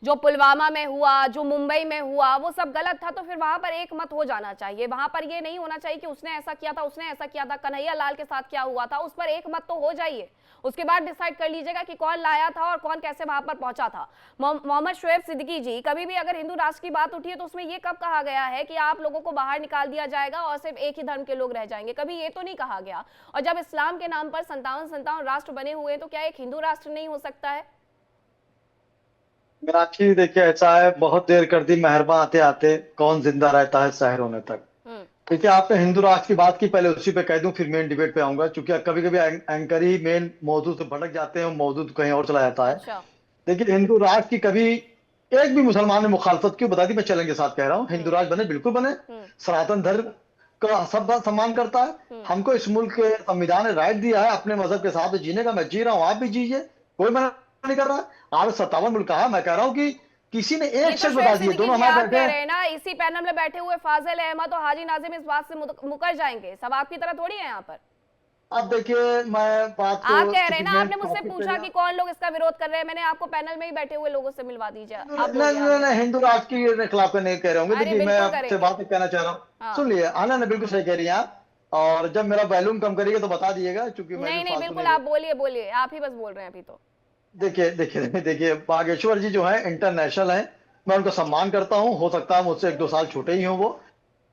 जो पुलवामा में हुआ, जो मुंबई में हुआ, वो सब गलत था, तो फिर वहां पर एक मत हो जाना चाहिए। वहां पर ये नहीं होना चाहिए कि उसने ऐसा किया था, उसने ऐसा किया था, कन्हैया लाल के साथ क्या हुआ था, उस पर एक मत तो हो जाइए। उसके बाद डिसाइड कर लीजिएगा कि कौन लाया था और कौन कैसे वहां पर पहुंचा था। मोहम्मद शोएब सिद्दीकी जी, कभी भी अगर हिंदू राष्ट्र की बात उठी है तो उसमें ये कब कहा गया है कि आप लोगों को बाहर निकाल दिया जाएगा और सिर्फ एक ही धर्म के लोग रह जाएंगे? कभी ये तो नहीं कहा गया। और जब इस्लाम के नाम पर संतावन संतावन राष्ट्र बने हुए हैं, तो क्या एक हिंदू राष्ट्र नहीं हो सकता है? मीनाक्षी देखिए, ऐसा है, बहुत देर कर दी मेहरबान आते आते, कौन जिंदा रहता है शहर होने तक। हम्म। देखिए, आपने हिंदू राष्ट्र की बात की, पहले उसी पे कह दूं, फिर मेन डिबेट पे आऊंगा, क्योंकि कभी कभी एंकर ही मेन मौजूद से भटक जाते हैं और मौजूद कहीं और चला जाता है। अच्छा। देखिए, हिंदू राष्ट्र की कभी एक भी मुसलमान ने मुखालफत क्यों बता दी? मैं चैलेंज के साथ कह रहा हूँ, हिंदू हम्म। राष्ट्र बने, बिल्कुल बने। हम्म। सनातन धर्म का सब बात सम्मान करता है। हम्म। हमको इस मुल्क के संविधान ने राइट दिया है अपने मजहब के हिसाब से जीने का। मैं जी रहा हूँ, आप भी जीजिए, कोई मना नहीं कर रहा। 857 मुल्क कहा, मैं कह रहा हूँ कि किसी ने ये एक तो शख्स शोएब बता दिए, सिद्दीकी दोनों जी हमारे आप बैठे कह हैं। रहे हैं ना, इसी पैनल में बैठे हुए फाजिल अहमद और हाजी नाजिम इस बात से मुकर जाएंगे, सब आपकी तरह थोड़ी है यहाँ पर। अब देखिए, मैं बात को आप कह रहे हैं किसी ना, मेन आपने मुझसे टॉपिक पे पूछा कि कौन लोग इसका विरोध कर रहे हैं, मैंने आपको पैनल में ही बैठे हुए लोगों से मिलवा दीजिए, आप नहीं बोलिए नहीं आगे। नहीं, हिंदू राष्ट्र के खिलाफ नहीं कह रहे होंगे। अरे देखिए, मैं बिल्कुल आपसे करेंगे। बात कहना चाह रहा हूँ। हाँ। सुन लिए, आना ने बिल्कुल सही कह रही हैं आप। और जब मेरा वॉल्यूम कम करिएगा तो बता दिएगा, क्योंकि मैं भी नहीं नहीं, फालतू बिल्कुल नहीं आप बोल। बोलिए बोलिए, आप ही बस बोल रहे हैं अभी तो। देखिए देखिए देखिए, बागेश्वर जी जो है इंटरनेशनल है। मैं उनको सम्मान करता हूँ, हो सकता है मुझसे 1-2 साल छोटे ही हों वो।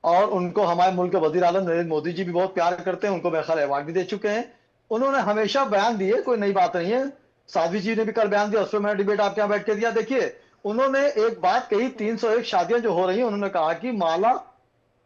और उनको हमारे मुल्क के वजीर आलम नरेंद्र मोदी जी भी बहुत प्यार करते हैं, उनको मेरे ख्याल अवार्ड भी दे चुके हैं। उन्होंने हमेशा बयान दिए, कोई नई बात नहीं है। साध्वी जी ने भी कल बयान दिया, उस पर मैंने डिबेट आपके यहाँ बैठ के दिया। देखिए, उन्होंने एक बात कही, हम्म। 301 शादियां जो हो रही हैं, उन्होंने कहा कि माला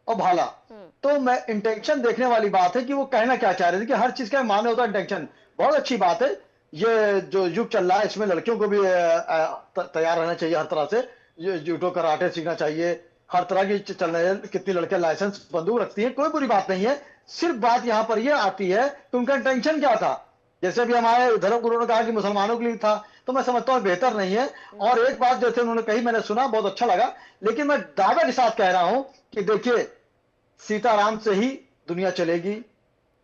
और भाला। हम्म। तो मैं इंटेंशन देखने वाली बात है कि वो कहना क्या चाह रहे थे, कि हर चीज का मान्य होता है इंटेंशन। बहुत अच्छी बात है। ये जो युग चल रहा है, इसमें लड़कियों को भी तैयार रहना चाहिए हर तरह से। ये जूडो कराटे सीखना चाहिए। हर तरह की चल रही है, कितनी लड़कियां लाइसेंस बंदूक रखती हैं, कोई बुरी बात नहीं है। सिर्फ बात यहाँ पर यह आती है कि उनका इंटेंशन क्या था। जैसे भी हमारे धर्म गुरु ने कहा कि मुसलमानों के लिए था, तो मैं समझता हूँ बेहतर नहीं है। हम्म। और एक बात जैसे उन्होंने कही, मैंने सुना, बहुत अच्छा लगा। लेकिन मैं दावे के साथ कह रहा हूं कि देखिए, सीताराम से ही दुनिया चलेगी,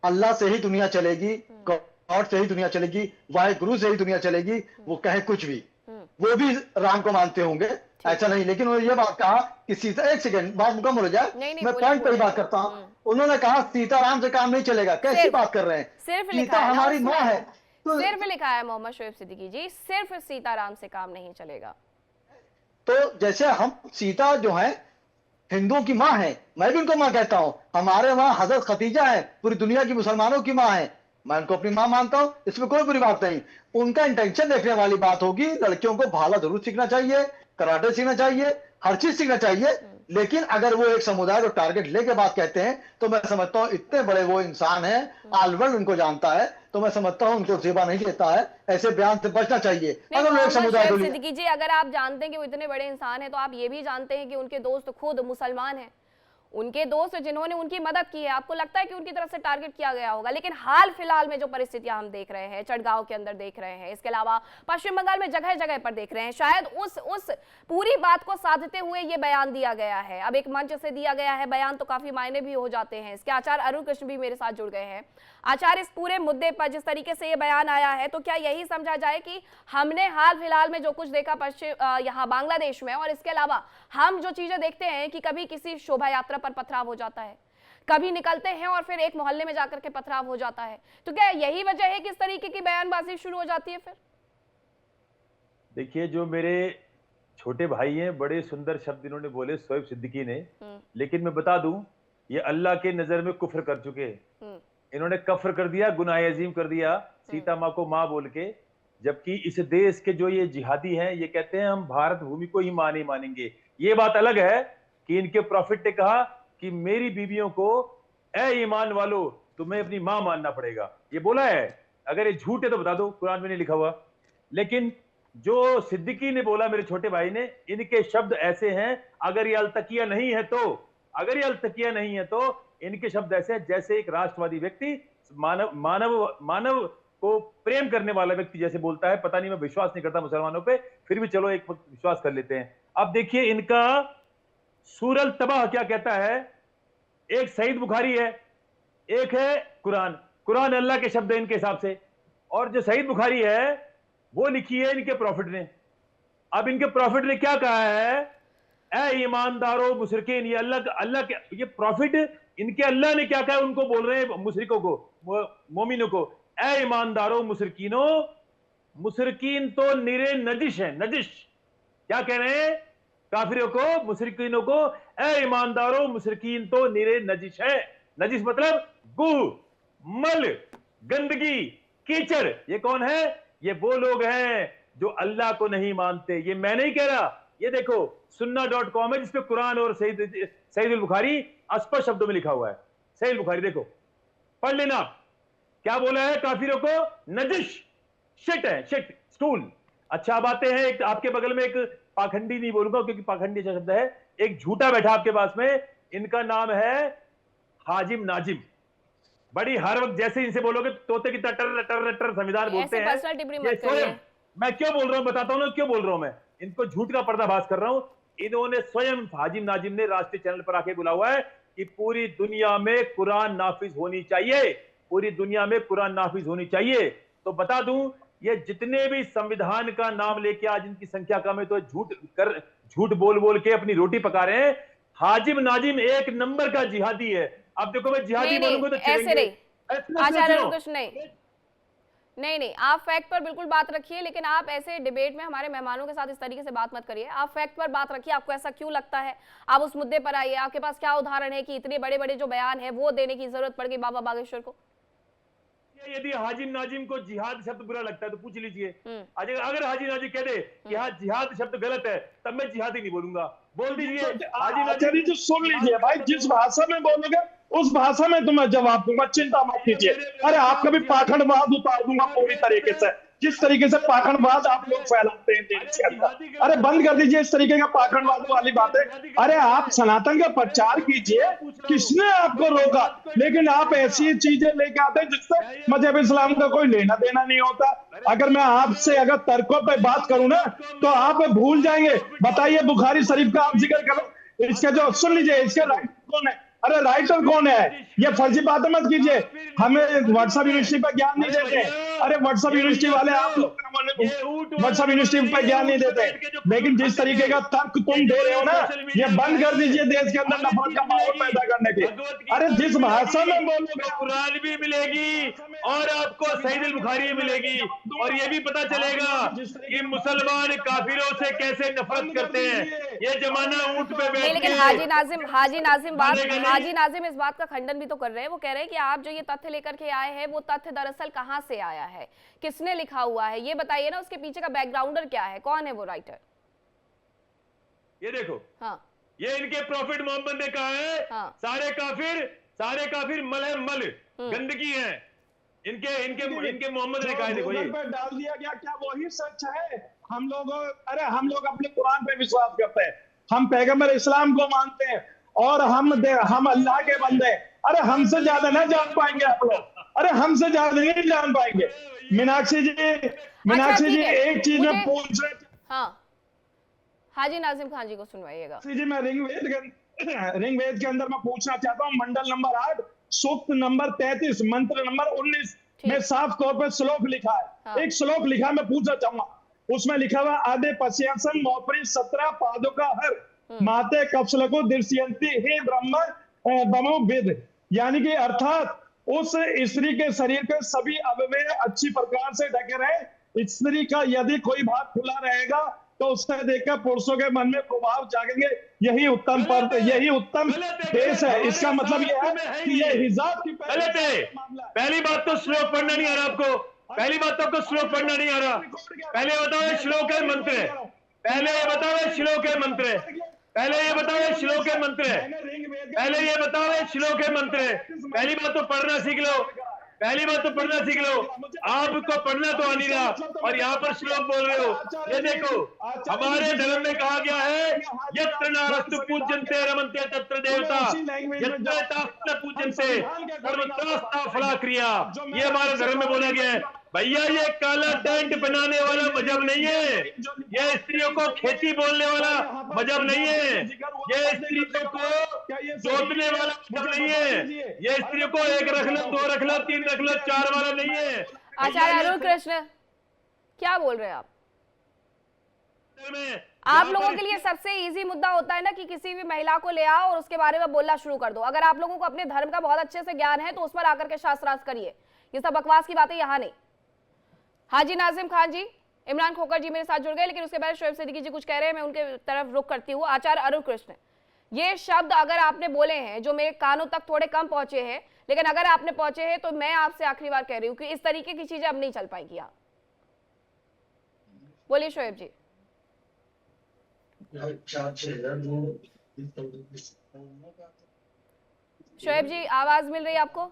अल्लाह से ही दुनिया चलेगी, हम्म। गॉड से ही दुनिया चलेगी, वाहे गुरु से ही दुनिया चलेगी। हम्म। वो कहे कुछ भी, हम्म। वो भी राम को मानते होंगे, ठीक ऐसा है। नहीं। लेकिन उन्होंने ये बात कहा कि सीता, एक सेकंड बात मुकम्मल हो जाए, नहीं नहीं, मैं बोलिए पॉइंट पर ही बोलिए। बात करता हूं। हम्म। उन्होंने कहा सीताराम से काम नहीं चलेगा। कैसी सिर्फ बात कर रहे हैं? सिर्फ लिखा सीता है ना हमारी माँ उसमें, है। तो सिर्फ लिखा है मोहम्मद शोएब सिद्दीकी जी, सिर्फ सीताराम से काम नहीं चलेगा। तो जैसे हम, सीता जो है हिंदुओं की माँ है, मैं भी उनको माँ कहता हूँ। हमारे वहां हजरत खतीजा है, पूरी दुनिया की मुसलमानों की माँ है। मैं उनको अपनी माँ मानता हूँ, इसमें कोई बुरी बात नहीं। उनका इंटेंशन देखने वाली बात होगी। लड़कियों को भाला जरूर सीखना चाहिए, कराटे सीखना चाहिए, हर चीज सीखना चाहिए। हम्म। लेकिन अगर वो एक समुदाय को टारगेट लेके बात कहते हैं, तो मैं समझता हूँ इतने बड़े वो इंसान है, हम्म। ऑल वर्ल्ड उनको जानता है, तो मैं समझता हूँ उनको सेवा नहीं देता है। ऐसे बयान से बचना चाहिए नहीं, अगर वो एक मोहम्मद समुदाय शोएब को लिए। सिद्दीकी जी, अगर आप जानते हैं कि वो इतने बड़े इंसान हैं, तो आप ये भी जानते हैं कि उनके दोस्त खुद मुसलमान हैं। उनके दोस्त जिन्होंने उनकी मदद की है, आपको लगता है कि उनकी तरफ से टारगेट किया गया होगा? लेकिन हाल फिलहाल में जो परिस्थितियां हम देख रहे हैं, चटगांव के अंदर देख रहे हैं, इसके अलावा पश्चिम बंगाल में जगह जगह पर देख रहे हैं, शायद उस पूरी बात को साधते हुए ये बयान दिया गया है। अब एक मंच से दिया गया है बयान, तो काफी मायने भी हो जाते हैं इसके। आचार्य अरुण कृष्ण भी मेरे साथ जुड़ गए हैं। आचार्य, इस पूरे मुद्दे पर जिस तरीके से ये बयान आया है, तो क्या यही समझा जाए कि हमने हाल फिलहाल में जो कुछ देखा पश्चिम यहाँ बांग्लादेश में, और इसके अलावा हम जो चीजें देखते हैं कि कभी किसी शोभा यात्रा पर पथराव हो जाता है, कभी निकलते हैं और फिर एक मोहल्ले में जाकर के पथराव हो जाता है, तो क्या यही वजह है कि इस तरीके की बयानबाजी शुरू हो जाती है फिर? देखिए, जो मेरे छोटे भाई हैं, बड़े सुंदर शब्द इन्होंने बोले शोएब सिद्दीकी ने। हम्म। लेकिन मैं बता दूं, ये अल्लाह के नजर में कुफ्र कर चुके हैं। हम्म। इन्होंने कफ्र कर दिया, गुनाह अजीम कर दिया, हम्म। सीता माँ को माँ बोल के। जबकि इस देश के जो ये जिहादी हैं, ये कहते हैं हम भारत भूमि को ही मां नहीं मानेंगे। ये बात अलग है कि इनके प्रॉफिट ने कहा कि मेरी बीवियों को, ए ईमान वालो, तुम्हें अपनी मां मानना पड़ेगा, ये बोला है। अगर ये झूठ है तो बता दो, कुरान में नहीं लिखा हुआ। लेकिन जो सिद्दीकी ने बोला, मेरे छोटे भाई ने, इनके शब्द ऐसे हैं, अगर ये अलतकिया नहीं है तो, अगर ये अलतकिया नहीं है तो इनके शब्द ऐसे हैं जैसे एक राष्ट्रवादी व्यक्ति, मानव मानव मानव को प्रेम करने वाला व्यक्ति जैसे बोलता है। पता नहीं, मैं विश्वास नहीं करता मुसलमानों पे, फिर भी चलो एक वक्त विश्वास कर लेते हैं। अब देखिए, इनका सूरल तबाह क्या कहता है। एक सईद बुखारी है, एक है कुरान। कुरान अल्लाह के शब्द है इनके हिसाब से, और जो सईद बुखारी है वो लिखी है इनके प्रॉफिट ने। अब इनके प्रॉफिट ने क्या कहा है, ए ईमानदारों मुशरिकीन, ये अल्लाह के, ये प्रॉफिट इनके अल्लाह ने क्या कहा है, उनको बोल रहे हैं मुशरिकों को, मोमिनों को, ए ईमानदारों मुशरिकीनों, मुशरिकीन तो निरे नजिश है, नजिश। क्या कह रहे हैं काफिरों को, मुशरिकीनों को, ए ईमानदारों मुशरिकीन तो निरे नजिश है। नजिश मतलब गुह, मल, गंदगी, कीचड़। ये कौन है, ये वो लोग हैं जो अल्लाह को नहीं मानते। ये मैं नहीं कह रहा, ये देखो सुन्ना.com है जिसपे कुरान और सहीहुल बुखारी स्पष्ट शब्दों में लिखा हुआ है। सहीहुल बुखारी देखो, पढ़ लेना। क्या बोला है काफिरों को, नजिश, शिट है, शिट, स्टूल। अच्छा अब आते हैं, एक आपके बगल में एक पाखंडी, नहीं बोलूंगा क्योंकि पाखंडी अच्छा शब्द है, एक झूठा बैठा आपके पास में, इनका नाम है हाजिम नाजिम। बड़ी हर वक्त जैसे इनसे बोलोगे तोते की टटर रटर रटर संविधान बोलते हैं। पर्सनल टिप्पणी मत करिए। मैं क्यों बोल रहा हूं, बताता हूं ना क्यों बोल रहा हूं। मैं इनको झूठ का पर्दाफाश कर रहा हूं। इन्होंने स्वयं, हाजिम नाजिम ने राष्ट्रीय चैनल पर आके बोला हुआ है कि पूरी दुनिया में कुरान नाफिज होनी चाहिए, पूरी दुनिया में कुरान नाफिज होनी चाहिए। तो बता दूं, ये जितने भी संविधान का नाम लेके आज इनकी संख्या कम है, तो झूठ बोल बोल के अपनी रोटी पका रहे हैं। हाजिम नाजिम एक नंबर का जिहादी है। अब देखो मैं जिहादी बोलूंगा तो ऐसे नहीं, आचार्य कुछ नहीं, नहीं आप फैक्ट पर बिल्कुल बात रखिए, लेकिन आप ऐसे डिबेट में हमारे मेहमानों के साथ इस तरीके से बात मत करिए। आप फैक्ट पर बात रखिए, आपको ऐसा क्यों लगता है, आप उस मुद्दे पर आइए। आपके पास क्या उदाहरण है कि इतने बड़े बड़े जो बयान है वो देने की जरूरत पड़ गई बाबा बागेश्वर को? यदि हाजिम नाजिम को जिहाद शब्द बुरा लगता है तो पूछ लीजिए। अगर हाजी नाजिम कह दे कि हाँ जिहाद शब्द गलत है, तब मैं जिहादी नहीं बोलूंगा, बोल दीजिए हाजी नाजिम। जो सुन लीजिए भाई, जिस भाषा में बोलोगे उस भाषा में तुम्हें जवाब दूंगा, चिंता मत कीजिए। अरे आपका भी पाखंडवाद उतार दूंगा पूरी तरीके से, जिस तरीके से पाखंडवाद आप लोग फैलाते हैं देश के अंदर। अरे बंद कर दीजिए इस तरीके का पाखंडवाद वाली बातें। अरे आप सनातन का प्रचार कीजिए, किसने आपको रोका? लेकिन आप ऐसी चीजें लेके आते हैं जिससे मजहब इस्लाम का कोई लेना देना नहीं होता। अगर मैं आपसे अगर तर्कों पे बात करूं ना तो आप भूल जाएंगे। बताइए बुखारी शरीफ का आप जिक्र करो, इसके जो सुन लीजिए, इसके राइटर कौन है? अरे राइटर कौन है? ये फर्जी बातें मत कीजिए, हमें व्हाट्सएप यूनिवर्सिटी पर ज्ञान नहीं देते। अरे व्हाट्सएप यूनिवर्सिटी वाले आप लोग व्हाट्सएप यूनिवर्सिटी पर ज्ञान नहीं देते, लेकिन जिस तरीके का तर्क तुम दे रहे हो ना, ये बंद कर दीजिए देश के अंदर नफरत का माहौल पैदा करने के। अरे जिस भाषा में बोलोगे कुरान भी मिलेगी और आपको सहीहुल बुखारी भी मिलेगी, और ये भी पता चलेगा कि मुसलमान काफिरों से कैसे नफरत करते हैं। ये जमाना ऊंट पे बैठ के। लेकिन हाजी नाजिम इस बात का खंडन भी तो कर रहे हैं। वो कह रहे हैं कि आप जो ये तथ्य लेकर के आए हैं, वो तथ्य दरअसल कहां से आया है, किसने लिखा हुआ है, ये बताइए ना, उसके पीछे का बैकग्राउंडर क्या है, कौन है वो राइटर? ये देखो, हाँ, ये इनके प्रॉफिट मोहम्मद ने कहा है। हाँ, सारे काफिर मल है, मल, गंदगी है। इनके मोहम्मद ने कहा है। देखो ये डाल दिया गया, क्या वही सच है? हम लोग अपने कुरान पे विश्वास करते हैं, हम पैगंबर इस्लाम को मानते हैं, और हम अल्लाह के बंदे। अरे हमसे ज्यादा ना जान पाएंगे आप लोग, अरे हमसे ज्यादा नहीं जान पाएंगे। मीनाक्षी जी एक चीज में पूछ रहे। हाँ, हाजी नाजिम खान जी को सुनवाइएगा। जी मैं ऋग्वेद के अंदर मैं पूछना चाहता हूँ, मंडल नंबर 8 सूक्त नंबर 33 मंत्र नंबर 19 में साफ तौर पर श्लोक लिखा है। हाँ। एक श्लोक लिखा, मैं पूछना चाहूंगा, उसमें लिखा हुआ आदे पश्यासन मोपरी 17 पादुका हर माते कपसलको दृश्यंती हे ब्रह्म बमो वेद। यानी कि अर्थात उस स्त्री के शरीर के सभी अवयव अच्छी प्रकार से ढके रहे। स्त्री का यदि कोई भाग खुला रहेगा तो उसे देखकर पुरुषों के मन में प्रभाव जागेंगे। यही उत्तम देश है। इसका मतलब यह है कि यह हिजाब की पहली बात तो श्लोक पढ़ना नहीं आ रहा आपको। पहली बात तो आपको श्लोक पढ़ना नहीं आ रहा। पहले बताओ श्लोक है मंत्र है। पहले ये बताओ श्लोक है मंत्र है। पहले ये बताओ श्लोक है मंत्र है। पहले ये बताओ श्लोक है मंत्र है। पहली बात तो पढ़ना सीख लो। पहली बात तो पढ़ना सीख लो। आपको पढ़ना तो आ नहीं रहा और यहाँ पर श्लोक बोल रहे हो। ये देखो, हमारे धर्म में कहा गया है यत्र नारस्तु पूज्यन्ते रमन्ते तत्र देवता यत्र तास्त्र पूज्यन्ते सर्वत्रास्ता फला क्रिया। ये हमारे धर्म में बोला गया है। भैया ये काला टेंट बनाने वाला मजहब नहीं है। ये स्त्रियों को खेती बोलने वाला मजहब नहीं है। ये स्त्रियों को जोतने वाला मजहब नहीं है। ये स्त्रियों को एक रख लो, दो रख लो, तीन रख लो, चार वाला नहीं है। आचार्य अरुण कृष्ण क्या बोल रहे हैं आप? आप लोगों के लिए सबसे इजी मुद्दा होता है ना कि किसी भी महिला को ले आओ और उसके बारे में बोलना शुरू कर दो। अगर आप लोगों को अपने धर्म का बहुत अच्छे से ज्ञान है तो उस पर आकर के शास्त्रार्थ करिए, ये सब बकवास की बातें यहाँ नहीं। हाजी नाजिम खान जी, इमरान खोकर जी मेरे साथ जुड़ गए, लेकिन उसके बाद शोएब सिद्दीकी जी कुछ कह रहे हैं, मैं उनके तरफ रुख करती हूँ। आचार्य अरुण कृष्ण, ये शब्द अगर आपने बोले हैं जो मेरे कानों तक थोड़े कम पहुंचे हैं, लेकिन अगर आपने पहुंचे हैं तो मैं आपसे आखिरी बार कह रही हूँ कि इस तरीके की चीजें अब नहीं चल पाएगी। आप बोलिए शोएब जी। शोएब जी आवाज मिल रही है आपको?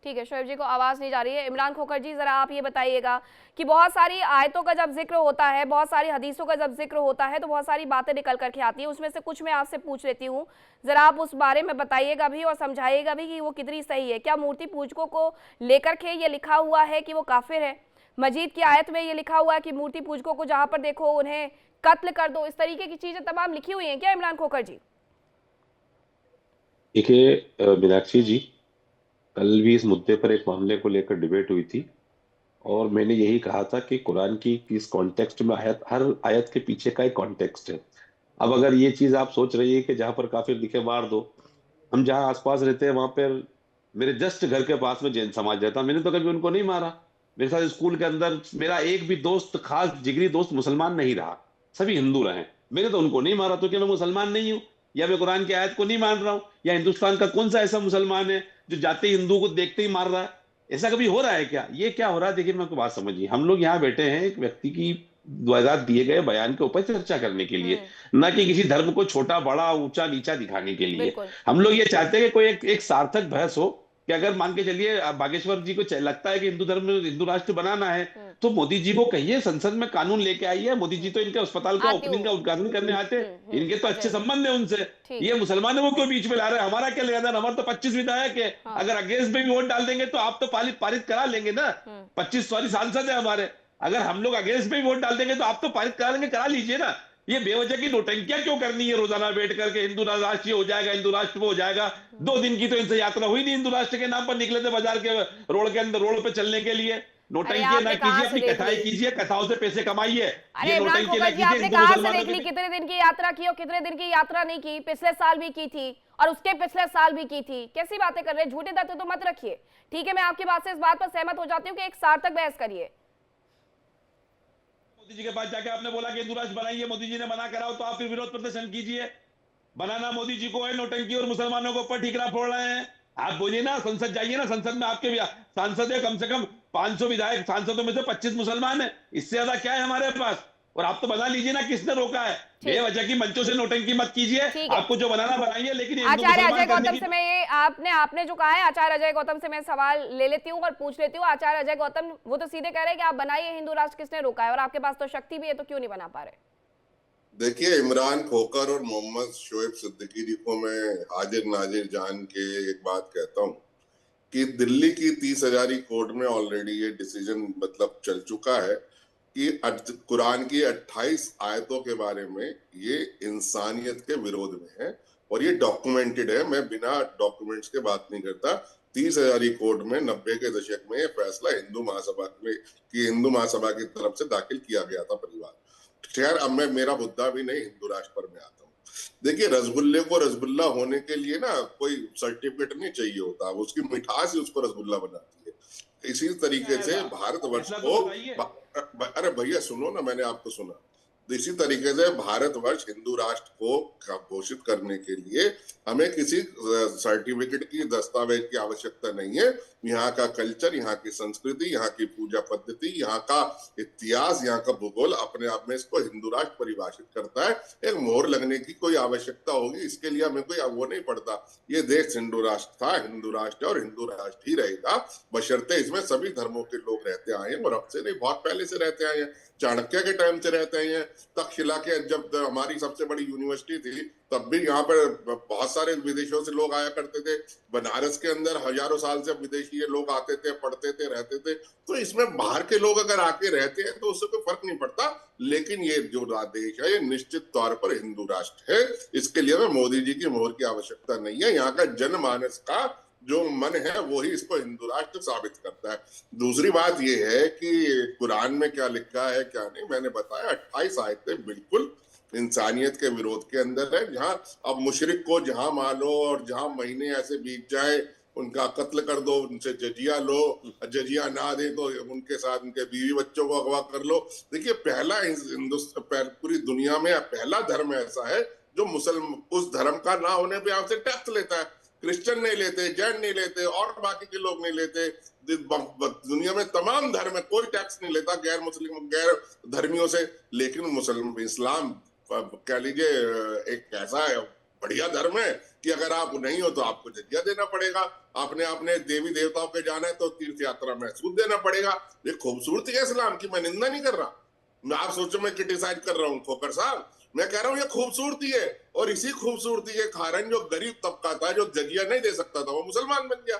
ठीक है, शोएब जी को आवाज नहीं जा रही है। इमरान खोकर जी जरा आप ये बताइएगा कि बहुत सारी आयतों का जब जिक्र होता है, बहुत सारी हदीसों का जब जिक्र होता है तो बहुत सारी बातें निकल करके आती है, उसमें से कुछ मैं आपसे पूछ लेती हूँ, जरा आप उस बारे में बताइएगा भी और समझाइएगा भी कि वो कितनी सही है। क्या मूर्ति पूजकों को लेकर के ये लिखा हुआ है कि वो काफिर है? मजीद की आयत में ये लिखा हुआ है कि मूर्ति पूजकों को जहां पर देखो उन्हें कत्ल कर दो, इस तरीके की चीजें तमाम लिखी हुई हैं क्या इमरान खोकर जी? देखिए मीनाक्षी जी, कल भी इस मुद्दे पर एक मामले को लेकर डिबेट हुई थी और मैंने यही कहा था कि कुरान की किस कॉन्टेक्स्ट में आयत, हर आयत के पीछे का एक कॉन्टेक्स्ट है। अब अगर ये चीज आप सोच रही है कि जहां पर काफिर दिखे मार दो, हम जहां आसपास रहते हैं वहां पर मेरे जस्ट घर के पास में जैन समाज रहता, मैंने तो कभी उनको नहीं मारा। मेरे साथ स्कूल के अंदर मेरा एक भी दोस्त, खास जिगरी दोस्त मुसलमान नहीं रहा, सभी हिंदू रहे, मैंने तो उनको नहीं मारा। तो क्या मैं मुसलमान नहीं हूँ, या मैं कुरान की आयत को नहीं मान रहा हूँ? या हिंदुस्तान का कौन सा ऐसा मुसलमान है जो जाते ही हिंदू को देखते ही मार रहा है? ऐसा कभी हो रहा है क्या? ये क्या हो रहा है? देखिए मैं आपको बात समझिए, हम लोग यहाँ बैठे हैं एक व्यक्ति की द्वारा दिए गए बयान के ऊपर चर्चा करने के लिए, ना कि किसी धर्म को छोटा बड़ा ऊंचा नीचा दिखाने के लिए। बिल्कुल। हम लोग ये चाहते हैं कि कोई एक सार्थक बहस हो कि अगर मान के चलिए बागेश्वर जी को लगता है कि हिंदू धर्म में हिंदू राष्ट्र बनाना है, तो मोदी जी को कहिए संसद में कानून लेके आइए। मोदी जी तो इनके अस्पताल का ओपनिंग का उद्घाटन करने आते हैं, इनके तो अच्छे संबंध है उनसे। ये मुसलमान है वो क्यों बीच में ला रहे हैं? हमारा क्या लेना देना? हमारे तो 25 विधायक है, अगर अगेंस्ट में भी वोट डाल देंगे तो आप तो पारित करा लेंगे ना। 25 सांसद है हमारे, अगर हम लोग अगेंस्ट में वोट डाल देंगे तो आप तो पारित करा लेंगे, करा लीजिए ना। ये बेवजह की नोटंकियां क्यों करनी है रोजाना बैठ करके? हिंदू राष्ट्र हो जाएगा, हिंदू राष्ट्र वो हो जाएगा। 2 दिन की तो इनसे यात्रा हुई नहीं, हिंदू राष्ट्र के नाम पर निकले थे बाजार के रोड के अंदर, रोड पे चलने के लिए। नोटंकियां ना कीजिए, अपनी कथाएं कीजिए, कथाओं से पैसे कमाइए। अरे इमरान खोकर जी, आपने कहां से देख ली कितने दिन की यात्रा की और कितने दिन की यात्रा नहीं की? पिछले साल भी की थी और उसके पिछले साल भी की थी। कैसी बातें कर रहे हैं? झूठे तथ्य तो मत रखिए। ठीक है, मैं आपकी बात से इस बात पर सहमत हो जाती हूँ कि एक सार्थक बहस करिए। मोदी जी के पास जाके आपने बोला कि हिंदू राष्ट्र बनाइए, मोदी जी ने मना कराओ तो आप फिर विरोध प्रदर्शन कीजिए। बनाना मोदी जी को है, नोटंकी और मुसलमानों के ऊपर ठीकरा फोड़ रहे हैं। आप बोलिए ना, संसद जाइए ना, संसद में आपके सांसद है कम से कम 500 विधायक, सांसदों में से 25 मुसलमान है, इससे ज्यादा क्या है हमारे पास? और आप तो बना लीजिए ना, किसने रोका है? बेवजह की मंचों से नोटंकी मत कीजिए, आपको जो बनाना बनाइए, लेकिन आचार्य अजय गौतम से मैं ये आपने जो कहा है, आचार्य अजय गौतम से मैं सवाल ले लेती हूँ और पूछ लेती हूँ। आचार्य अजय गौतम वो तो सीधे कह रहे हैं कि आप बनाइए हिंदू राष्ट्र, किसने रोका है? और आपके पास तो शक्ति भी है, तो क्यों नहीं बना पा रहे? देखिए, इमरान खोकर और मोहम्मद शोएब सिद्दीकी जी को मैं हाजिर नाजिर जान के एक बात कहता हूँ कि दिल्ली की 30,000 कोर्ट में ऑलरेडी ये डिसीजन मतलब चल चुका है कि कुरान की 28 आयतों के बारे में ये इंसानियत के विरोध में है और ये डॉक्यूमेंटेड है। मैं बिना डॉक्यूमेंट्स के बात नहीं करता। 30,000 कोर्ट में 90 के दशक में ये फैसला हिंदू महासभा की तरफ से दाखिल किया गया था परिवार। खैर, अब मैं मेरा मुद्दा भी नहीं, हिंदू राष्ट्र पर मैं आता हूँ। देखिए, रसगुल्ले को रसगुल्ला होने के लिए ना कोई सर्टिफिकेट नहीं चाहिए होता, उसकी मिठास ही उसको रसगुल्ला बनाती है। इसी तरीके से भारतवर्ष को, अरे भैया सुनो ना, मैंने आपको सुना। इसी तरीके से भारतवर्ष हिंदू राष्ट्र को घोषित करने के लिए हमें किसी सर्टिफिकेट की, दस्तावेज की आवश्यकता नहीं है। यहाँ का कल्चर, यहाँ की संस्कृति, यहाँ की पूजा पद्धति, यहाँ का इतिहास, यहाँ का भूगोल अपने आप में इसको हिंदू राष्ट्र परिभाषित करता है। एक मोहर लगने की कोई आवश्यकता होगी, इसके लिए हमें कोई वो नहीं पड़ता। ये देश हिंदू राष्ट्र था, हिंदू राष्ट्र और हिंदू राष्ट्र ही रहेगा, बशर्ते इसमें सभी धर्मों के लोग रहते आए हैं। और अब से नहीं, बहुत पहले से रहते आए हैं, चाणक्य के टाइम से रहते हैं। तक्षशिला के जब हमारी सबसे बड़ी यूनिवर्सिटी थी तब भी यहाँ पर बहुत सारे विदेशों से लोग आया करते थे। बनारस के अंदर हजारों साल से विदेशी लोग आते थे, पढ़ते थे, रहते थे। तो इसमें बाहर के लोग अगर आके रहते हैं तो उससे कोई फर्क नहीं पड़ता। लेकिन ये जो देश है ये निश्चित तौर पर हिंदू राष्ट्र है। इसके लिए मोदी जी की मोहर की आवश्यकता नहीं है। यहाँ का जनमानस का जो मन है वही इसको हिंदू राष्ट्र साबित करता है। दूसरी बात यह है कि कुरान में क्या लिखा है क्या नहीं, मैंने बताया 28 आयतें बिल्कुल इंसानियत के विरोध के अंदर है। जहां अब मुशरिक को जहां मारो और जहां महीने ऐसे बीत जाए उनका कत्ल कर दो, उनसे जजिया लो, जजिया ना दे तो उनके साथ उनके बीवी बच्चों को अगवा कर लो। देखिए पहला हिंदुस्तान पूरी दुनिया में पहला धर्म ऐसा है जो मुसलमान उस धर्म का ना होने पे आपसे टैक्स लेता है। क्रिश्चियन नहीं लेते, जैन नहीं लेते और बाकी के लोग नहीं लेते। दुनिया में तमाम धर्म में कोई टैक्स नहीं लेता गैर मुस्लिम गैर धर्मियों से। लेकिन मुसलमान इस्लाम कह लीजिए एक ऐसा है बढ़िया धर्म है कि अगर आप नहीं हो तो आपको जजिया देना पड़ेगा। आपने अपने देवी देवताओं पे जाना है तो तीर्थ यात्रा में सूद देना पड़ेगा। ये खूबसूरती है इस्लाम की, मैं निंदा नहीं कर रहा। मैं आप सोचो मैं क्रिटिसाइज कर रहा हूँ खोकर साहब, मैं कह रहा हूँ ये खूबसूरती है। और इसी खूबसूरती के कारण जो गरीब तबका था जो जजिया नहीं दे सकता था वो मुसलमान बन गया।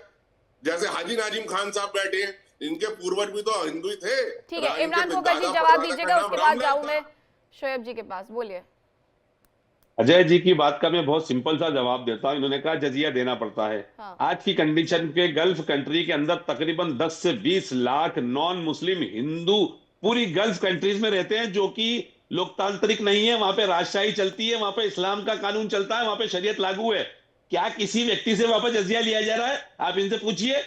जैसे हाजी नाजिम खान साहब बैठे हैं, इनके पूर्वज भी तो हिंदू ही थे। ठीक है, इमरान खोकर जी जवाब दीजिएगा, उसके बाद जाऊं मैं शोएब जी के पास। बोलिए। अजय जी की बात का मैं बहुत सिंपल सा जवाब देता हूं। इन्होंने कहा जजिया देना पड़ता है। हाँ। आज की कंडीशन के गल्फ कंट्री के अंदर तकरीबन 10 से 20 लाख नॉन मुस्लिम हिंदू पूरी गल्फ कंट्रीज में रहते हैं, जो कि लोकतांत्रिक नहीं है। वहां पे राजशाही चलती है, वहां पे इस्लाम का कानून चलता है, वहां पे शरीयत लागू है। क्या किसी व्यक्ति से वहां पर जजिया लिया जा रहा है? आप इनसे पूछिए।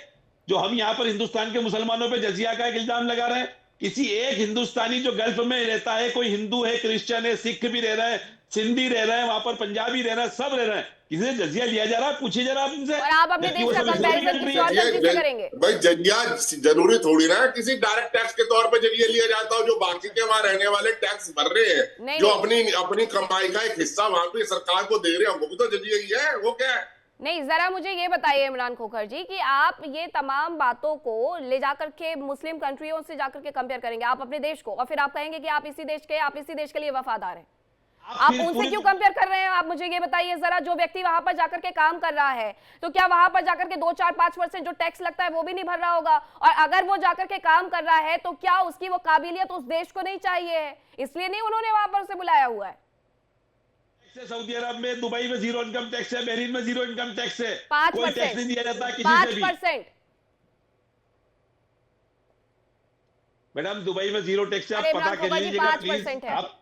जो हम यहाँ पर हिंदुस्तान के मुसलमानों पे जजिया का एक इल्जाम लगा रहे हैं, किसी एक हिंदुस्तानी जो गल्फ में रहता है, कोई हिंदू है, क्रिश्चियन है, सिख भी रह रहा है, सिंधी रह रहे हैं, वहां पर पंजाबी रह रहा है, सब रह रहे हैं, किसी से जजिया लिया जा रहा है? पूछिए जरा आप इनसे। और आप अपने देश का कंपैरिजन किसी और कंट्री से करेंगे? भाई जजिया जरूरी थोड़ी ना है किसी डायरेक्ट टैक्स के तौर पे जजिया लिया जाता हो। जो बाकी के वहां रहने वाले टैक्स भर रहे हैं, जो अपनी कमाई का एक हिस्सा वहां पे सरकार को दे रहे हैं, वो भी तो जजिया ही है। वो क्या है? नहीं, जरा मुझे ये बताइए इमरान खोखर जी कि आप ये तमाम बातों को ले जाकर के मुस्लिम कंट्रियों से जाकर के कंपेयर करेंगे आप अपने देश को, और फिर आप कहेंगे कि आप इसी देश के लिए वफादार हैं। आप उनसे क्यों कंपेयर कर रहे हैं? आप मुझे ये बताइए जरा। जो व्यक्ति वहां पर जाकर के काम कर रहा है, तो क्या वहां पर जाकर के 2-4-5% जो टैक्स लगता है वो भी नहीं भर रहा होगा? और अगर वो जाकर के काम कर रहा है तो क्या उसकी वो काबिलियत उस देश को नहीं चाहिए है? इसलिए नहीं उन्होंने वहां पर उसे बुलाया हुआ है। सऊदी अरब में, दुबई में जीरो इनकम टैक्स है, बहरीन में जीरो इनकम टैक्स है, 5% कोई टैक्स नहीं दिया जाता किसी से भी। 5%। मैडम दुबई में जीरो टैक्स है, आप पता कर लीजिएगा प्लीज। आप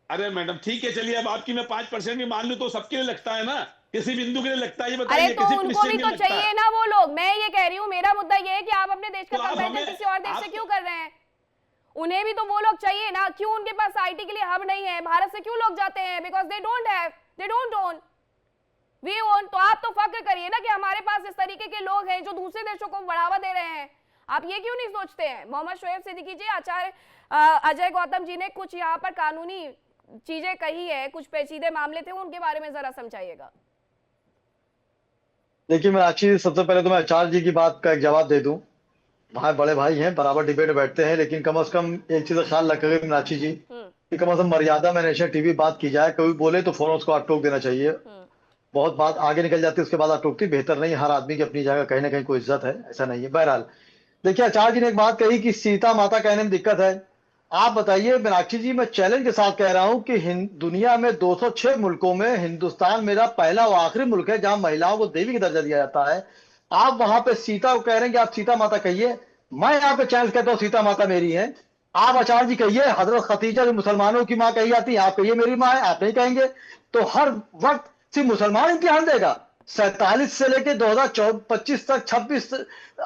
अरे मैडम ठीक है, चलिए अब आपकी मैं 5% भी मान लूं तो सबके लिए लगता है ना, किसी बिंदु के लिए लगता है? ये बताइए। अरे तो उनको भी तो चाहिए ना वो लोग। मैं ये कह रही हूँ, मेरा मुद्दा ये है कि आप अपने देश का कंपैरिजन किसी और देश से क्यों कर रहे हैं? उन्हें भी तो वो लोग चाहिए ना। क्यों उनके पास आईटी के लिए हब नहीं है? भारत से क्यों लोग जाते हैं? Because they don't have, they don't own, we own. तो आप तो फक्र करिए ना कि हमारे पास इस तरीके के लोग हैं जो दूसरे देशों को बढ़ावा दे रहे हैं। आप ये क्यों नहीं सोचते हैं? मोहम्मद शोएब सिद्दीकी जी, आचार्य अजय गौतम जी ने कुछ यहाँ पर कानूनी चीजें कही है, कुछ पेचीदे मामले थे, उनके बारे में जरा समझाइएगा। देखिए मीनाक्षी, सबसे पहले तो मैं आचार्य जी की बात का एक जवाब दे दूं। वहाँ बड़े भाई हैं, बराबर डिबेट बैठते हैं, लेकिन कम से कम एक चीज का ख्याल रखेंगे मीनाक्षी जी कि कम से कम मर्यादा में नेशनल टीवी बात की जाए। कोई बोले तो फौरन उसको टोक देना चाहिए। बहुत बात आगे निकल जाती है, उसके बाद टोकती बेहतर नहीं। हर आदमी की अपनी जगह कहीं ना कहीं कोई इज्जत है, ऐसा नहीं है। बहरहाल देखिए, आचार्य जी ने एक बात कही कि सीता माता कहने में दिक्कत है। आप बताइए मीनाक्षी जी, मैं चैलेंज के साथ कह रहा हूं कि दुनिया में 206 मुल्कों में हिंदुस्तान मेरा पहला और आखिरी मुल्क है जहां महिलाओं को देवी का दर्जा दिया जाता है। आप वहां पे सीता को कह रहे हैं कि आप सीता माता कहिए। मैं यहाँ पे चैलेंज करता हूँ, सीता माता मेरी है। आप आचार्य जी कहिए, हजरत खतीजा जो मुसलमानों की माँ कही जाती है, आप कहिए मेरी माँ है, आप नहीं कहेंगे। तो हर वक्त सिर्फ मुसलमान इम्तिहान देगा। 47 से लेके 2025 तक 26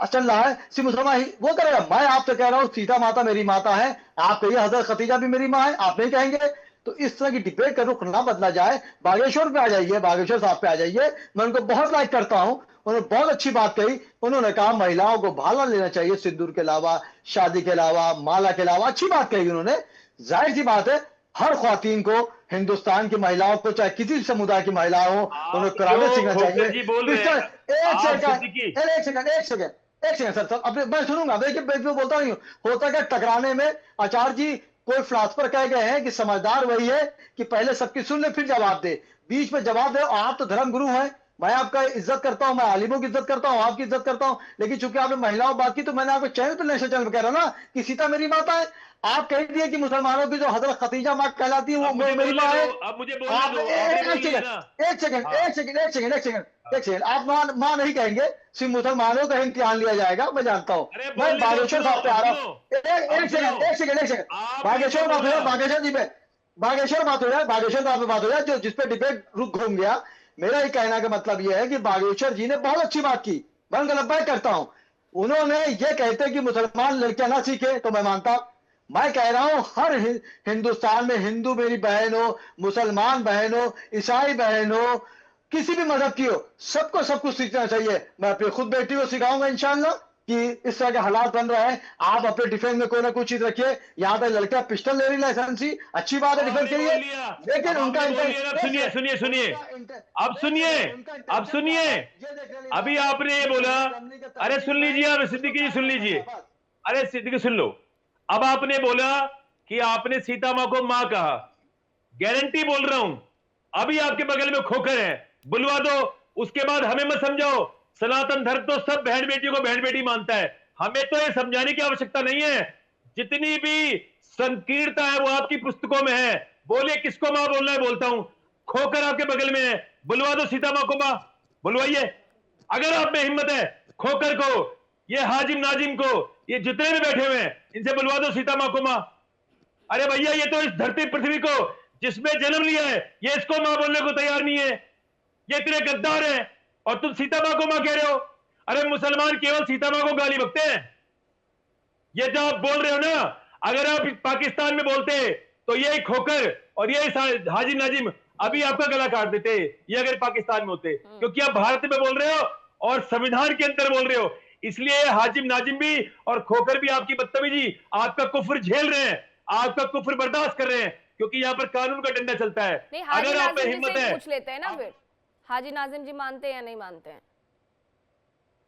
चल रहा है, सिर्फ मुसलमान ही वो करेगा। मैं आपसे कह रहा हूँ सीता माता मेरी माता है, आप कहिए हजरत खतीजा भी मेरी माँ है, आप नहीं कहेंगे। तो इस तरह की डिबेट का रुख ना बदला जाए। बागेश्वर पे आ जाइए, बागेश्वर साहब पे आ जाइए। मैं उनको बहुत लाइक करता हूँ, उन्होंने बहुत अच्छी बात कही। उन्होंने कहा महिलाओं को भाला लेना चाहिए सिंदूर के अलावा, शादी के अलावा, माला के अलावा। अच्छी बात कही उन्होंने। जाहिर सी बात है, हर ख्वातीन को, हिंदुस्तान की महिलाओं को, चाहे किसी भी समुदाय की महिला हो, उन्हें कराटे सीखना चाहिए। एक सेकंड सर, अपने मैं सुनूंगा। देखिए मैं बोलता नहीं हूँ। होता क्या, टकराने में आचार्य जी कोई फिलासफर कह गए हैं कि समझदार वही है कि पहले सबकी सुन ले फिर जवाब दे। बीच में जवाब दे। आप तो धर्म गुरु हैं, मैं आपका इज्जत करता हूं, मैं आलिमों की इज्जत करता हूं, आपकी इज्जत करता हूं, लेकिन चूंकि आपने महिलाओं बात की तो मैंने आपको चैनल पर नेशनल चैनल पर कह रहा ना कि सीता मेरी माता है। आप कह दिए कि मुसलमानों की जो हजरत खतीजा माँ कहलाती है वो मेरी माँ है। अब मुझे आप एक सेकंड आप माँ नहीं कहेंगे, सिर्फ मुसलमानों का इम्तिहान लिया जाएगा, मैं जानता हूँ। मैं बागेश्वर साहब पे आ रहा हूँ, एक सेकंड बागेश्वर बात हो जाए, बागेश्वर जी पे बागेश्वर बात हो जाए, बागेश्वर साहब पे बात हो जाए, जो जिसपे डिबेट रुक घूम गया। मेरा ही कहना का मतलब यह है कि बागेश्वर जी ने बहुत अच्छी बात की, मैं उनका लब्बैक करता हूं। उन्होंने ये कहते कि मुसलमान लड़कियां ना सीखे तो मैं मानता। मैं कह रहा हूं हर हिंदुस्तान में हिंदू मेरी बहन हो, मुसलमान बहन हो, ईसाई बहन हो, किसी भी मजहब की हो, सबको सब कुछ सीखना चाहिए। मैं अपनी खुद बेटी को सिखाऊंगा इंशाल्लाह कि इस तरह के हालात बन रहे हैं। आप अपने डिफेंस में कोई ना कोई चीज रखिए। यहाँ पे लड़कियां पिस्टल ले रही लाइसेंस ही अच्छी बात है डिफेंस के लिए, लेकिन उनका सुनिए अभी आपने ये बोला, अरे सुन लीजिए, अब सिद्दीकी जी सुन लीजिए, अरे सिद्दीकी सुन लो। अब आपने बोला कि आपने सीता माँ को माँ कहा, गारंटी बोल रहा हूं अभी आपके बगल में खोकर है, बुलवा दो। उसके बाद हमें मत समझाओ, सनातन धर्म तो सब बहन बेटी को बहन बेटी मानता है, हमें तो ये समझाने की आवश्यकता नहीं है। जितनी भी संकीर्णता है वो आपकी पुस्तकों में है। बोले किसको मां बोलना है, बोलता हूं। खोकर आपके बगल में है, बुलवा दो सीता मां को मां, बुलवाइए। अगर आप में हिम्मत है, खोकर को, ये हाजिम नाजिम को, ये जितने भी बैठे हुए हैं, इनसे बुलवा दो सीता मां को मां। अरे भैया, ये तो इस धरती पृथ्वी को जिसमें जन्म लिया है, ये इसको मां बोलने को तैयार नहीं है। ये इतने गद्दार हैं और तुम सीता मां को मां कह रहे हो। अरे मुसलमान केवल सीता मां को गाली बकते हैं। ये जो आप बोल रहे हो ना, अगर आप पाकिस्तान में बोलते तो ये खोकर और ये हाजी नाजिम अभी आपका गला काट देते, ये अगर पाकिस्तान में होते, क्योंकि आप भारत में बोल रहे हो और संविधान के अंदर बोल रहे हो, इसलिए हाजिम नाजिम भी और खोकर भी आपकी बदतमीजी, आपका कुफ्र झेल रहे हैं, आपका कुफ्र बर्दाश्त कर रहे हैं, क्योंकि यहाँ पर कानून का डंडा चलता है। अगर आप में हिम्मत है, पूछ लेते हैं ना फिर, हाजी नाजिम जी मानते हैं या नहीं मानते हैं?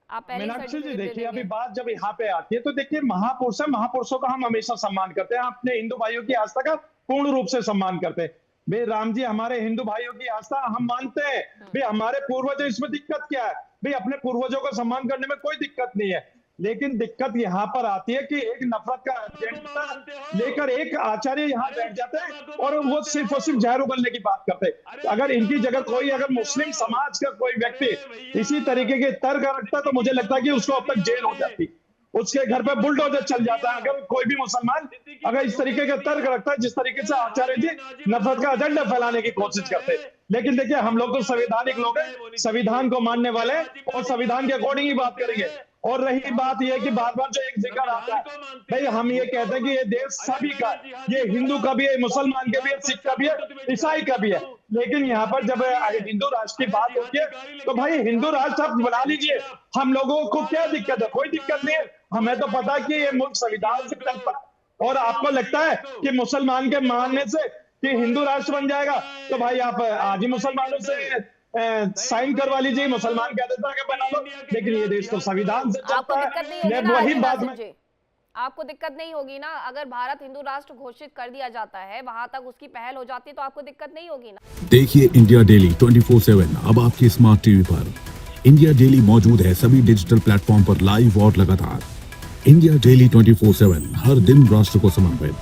आप मीनाक्षी जी देखिए, अभी बात जब यहाँ पे आती है तो देखिए, महापुरुष है, महापुरुषों का हम हमेशा सम्मान करते हैं, अपने हिंदू भाइयों की आस्था का पूर्ण रूप से सम्मान करते हैं। भाई राम जी हमारे हिंदू भाइयों की आस्था हम मानते हैं, भाई हमारे पूर्वज, इसमें दिक्कत क्या है? भाई अपने पूर्वजों का सम्मान करने में कोई दिक्कत नहीं है, लेकिन दिक्कत यहाँ पर आती है कि एक नफरत का एजेंडा लेकर एक आचार्य यहाँ बैठ जाते हैं और वो सिर्फ और सिर्फ जहर उगलने की बात करते हैं। अगर इनकी जगह कोई, अगर मुस्लिम समाज का कोई व्यक्ति इसी तरीके के तर्क रखता तो मुझे लगता है कि उसको अब तक जेल हो जाती, उसके घर पे बुलडोजर चल जाता है। अगर कोई भी मुसलमान अगर इस तरीके का तर्क रखता है, जिस तरीके से आचार्य जी नफरत का एजेंडा फैलाने की कोशिश करते हैं। लेकिन देखिए, हम लोग तो संवैधानिक लोग हैं, संविधान को मानने वाले और संविधान के अकॉर्डिंग ही बात करेंगे। और रही बात यह कि बार बार जो एक जिक्र आता है, भाई हम ये कहते हैं कि ये देश सभी का, ये हिंदू का भी है, मुसलमान का भी है, सिख का भी है, ईसाई का भी है। लेकिन यहाँ पर जब हिंदू राष्ट्र की बात होती है तो भाई हिंदू राष्ट्र आप बना लीजिए, हम लोगों को क्या दिक्कत है? कोई दिक्कत नहीं है। हमें तो पता है कि ये मुल्क संविधान से चलता है, और आपको लगता है कि मुसलमान के मानने से कि हिंदू राष्ट्र बन जाएगा, तो भाई आप आज ही मुसलमानों से साइन करवा लीजिए, मुसलमान कह देता है कि बना लो। लेकिन ये देश तो संविधान से चलता है। वही बात में आपको दिक्कत नहीं होगी ना, अगर भारत हिंदू राष्ट्र घोषित कर दिया जाता है, वहां तक उसकी पहल हो जाती है, तो आपको दिक्कत नहीं होगी ना। देखिए इंडिया डेली 24/7 अब आपके स्मार्ट टीवी पर। इंडिया डेली मौजूद है सभी डिजिटल प्लेटफॉर्म पर लाइव और लगातार। इंडिया डेली 24/7 हर दिन राष्ट्र को समर्पित।